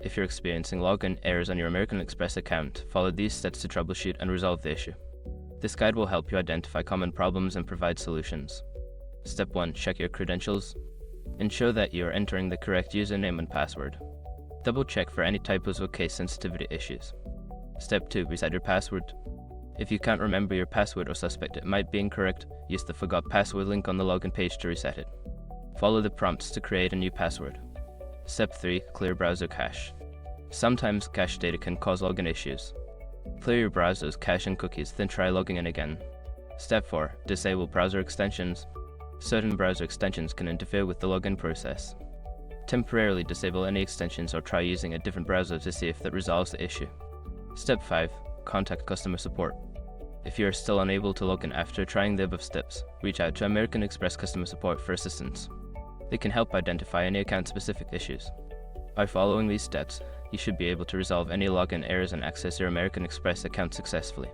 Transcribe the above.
if you're experiencing login errors on your American Express account, follow these steps to troubleshoot and resolve the issue. This guide will help you identify common problems and provide solutions. Step 1. Check your credentials. Ensure that you are entering the correct username and password. Double check for any typos or case sensitivity issues. Step 2. Reset your password. If you can't remember your password or suspect it might be incorrect, use the Forgot Password link on the login page to reset it. Follow the prompts to create a new password. Step 3. Clear browser cache. Sometimes cache data can cause login issues. Clear your browser's cache and cookies, then try logging in again. Step 4. Disable browser extensions. Certain browser extensions can interfere with the login process. Temporarily disable any extensions or try using a different browser to see if that resolves the issue. Step 5. Contact customer support. If you are still unable to log in after trying the above steps, reach out to American Express customer support for assistance. They can help identify any account-specific issues. By following these steps, you should be able to resolve any login errors and access your American Express account successfully.